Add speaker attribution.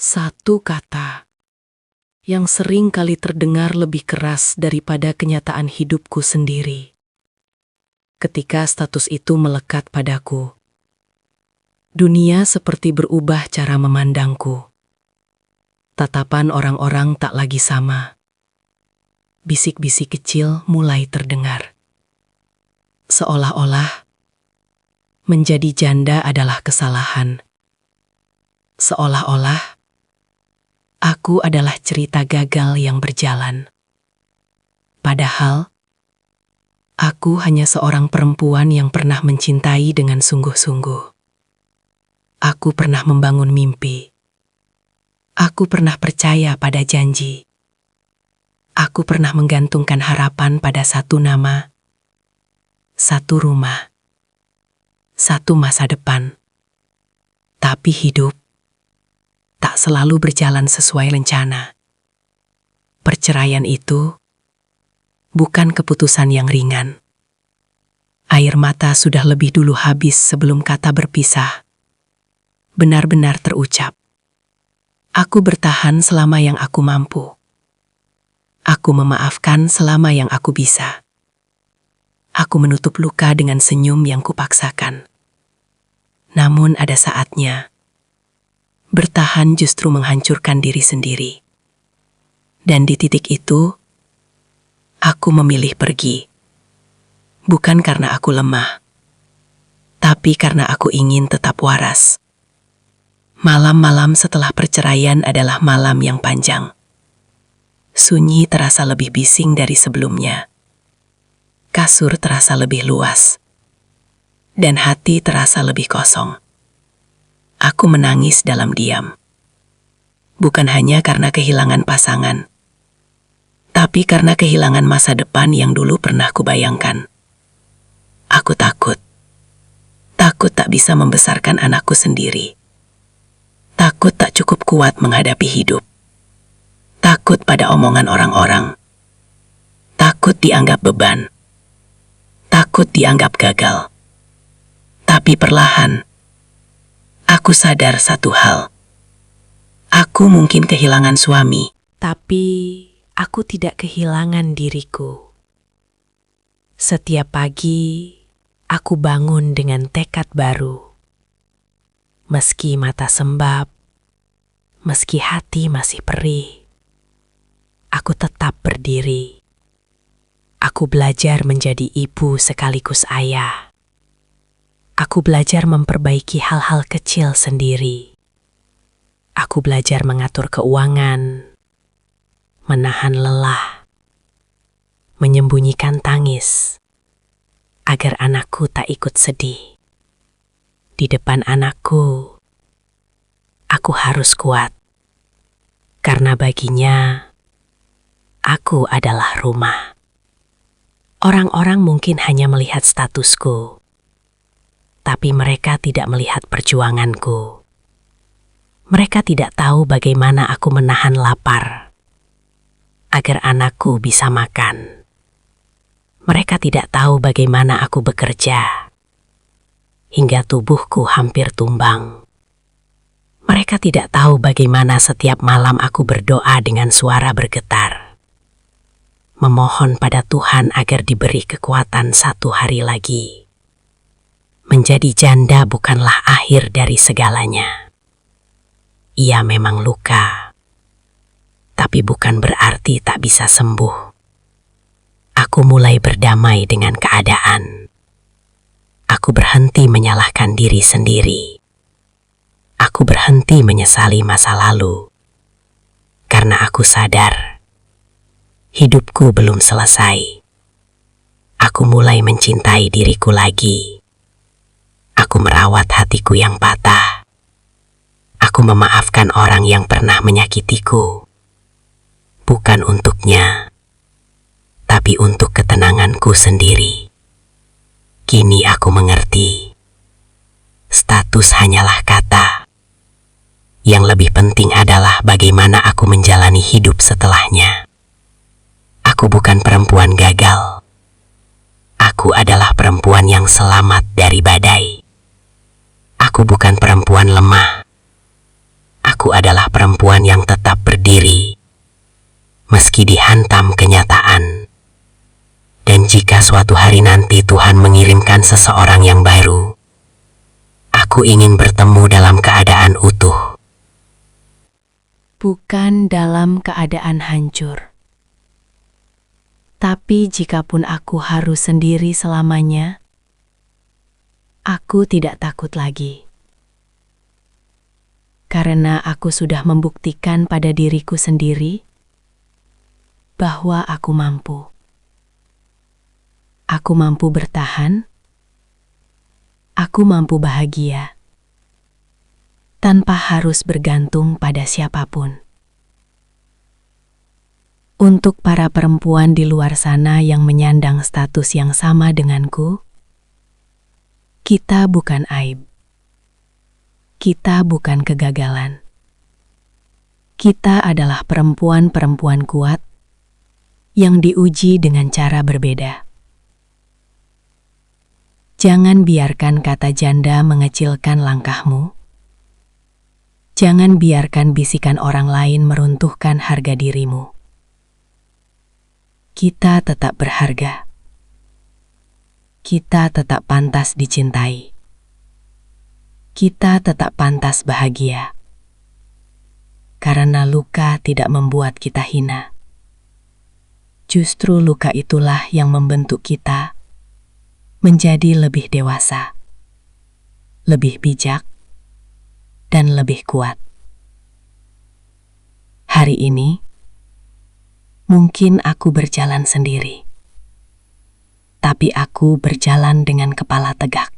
Speaker 1: Satu kata yang sering kali terdengar lebih keras daripada kenyataan hidupku sendiri. Ketika status itu melekat padaku, dunia seperti berubah cara memandangku. Tatapan orang-orang tak lagi sama. Bisik-bisik kecil mulai terdengar. Seolah-olah menjadi janda adalah kesalahan. Seolah-olah aku adalah cerita gagal yang berjalan. Padahal, aku hanya seorang perempuan yang pernah mencintai dengan sungguh-sungguh. Aku pernah membangun mimpi. Aku pernah percaya pada janji. Aku pernah menggantungkan harapan pada satu nama, satu rumah, satu masa depan. Tapi hidup tak selalu berjalan sesuai rencana. Perceraian itu bukan keputusan yang ringan. Air mata sudah lebih dulu habis sebelum kata berpisah benar-benar terucap. Aku bertahan selama yang aku mampu. Aku memaafkan selama yang aku bisa. Aku menutup luka dengan senyum yang kupaksakan. Namun ada saatnya, bertahan justru menghancurkan diri sendiri. Dan di titik itu, aku memilih pergi. Bukan karena aku lemah, tapi karena aku ingin tetap waras. Malam-malam setelah perceraian adalah malam yang panjang. Sunyi terasa lebih bising dari sebelumnya. Kasur terasa lebih luas. Dan hati terasa lebih kosong. Aku menangis dalam diam. Bukan hanya karena kehilangan pasangan, tapi karena kehilangan masa depan yang dulu pernah kubayangkan. Aku takut. Takut tak bisa membesarkan anakku sendiri. Takut tak cukup kuat menghadapi hidup. Takut pada omongan orang-orang. Takut dianggap beban. Takut dianggap gagal. Tapi perlahan, aku sadar satu hal. Aku mungkin kehilangan suami, tapi aku tidak kehilangan diriku. Setiap pagi, aku bangun dengan tekad baru. Meski mata sembab, meski hati masih perih, aku tetap berdiri. Aku belajar menjadi ibu sekaligus ayah. Aku belajar memperbaiki hal-hal kecil sendiri. Aku belajar mengatur keuangan, menahan lelah, menyembunyikan tangis, agar anakku tak ikut sedih. Di depan anakku, aku harus kuat, karena baginya, aku adalah rumah. Orang-orang mungkin hanya melihat statusku, tapi mereka tidak melihat perjuanganku. Mereka tidak tahu bagaimana aku menahan lapar, agar anakku bisa makan. Mereka tidak tahu bagaimana aku bekerja, hingga tubuhku hampir tumbang. Mereka tidak tahu bagaimana setiap malam aku berdoa dengan suara bergetar, memohon pada Tuhan agar diberi kekuatan satu hari lagi. Menjadi janda bukanlah akhir dari segalanya. Ia memang luka, tapi bukan berarti tak bisa sembuh. Aku mulai berdamai dengan keadaan. Aku berhenti menyalahkan diri sendiri. Aku berhenti menyesali masa lalu, karena aku sadar hidupku belum selesai. Aku mulai mencintai diriku lagi. Aku merawat hatiku yang patah. Aku memaafkan orang yang pernah menyakitiku. Bukan untuknya, tapi untuk ketenanganku sendiri. Kini aku mengerti. Status hanyalah kata. Yang lebih penting adalah bagaimana aku menjalani hidup setelahnya. Aku bukan perempuan gagal. Aku adalah perempuan yang selamat dari badai. Aku bukan perempuan lemah.
Speaker 2: Aku adalah perempuan yang tetap berdiri, meski dihantam kenyataan. Dan jika suatu hari nanti Tuhan mengirimkan seseorang yang baru, aku ingin bertemu dalam keadaan utuh.
Speaker 1: Bukan dalam keadaan hancur. Tapi jikapun aku harus sendiri selamanya, aku tidak takut lagi. Karena aku sudah membuktikan pada diriku sendiri bahwa aku mampu. Aku mampu bertahan. Aku mampu bahagia tanpa harus bergantung pada siapapun. Untuk para perempuan di luar sana yang menyandang status yang sama denganku, kita bukan aib. Kita bukan kegagalan. Kita adalah perempuan-perempuan kuat yang diuji dengan cara berbeda. Jangan biarkan kata janda mengecilkan langkahmu. Jangan biarkan bisikan orang lain meruntuhkan harga dirimu. Kita tetap berharga. Kita tetap pantas dicintai. Kita tetap pantas bahagia. Karena luka tidak membuat kita hina. Justru luka itulah yang membentuk kita menjadi lebih dewasa, lebih bijak, dan lebih kuat. Hari ini, mungkin aku berjalan sendiri, tapi aku berjalan dengan kepala tegak.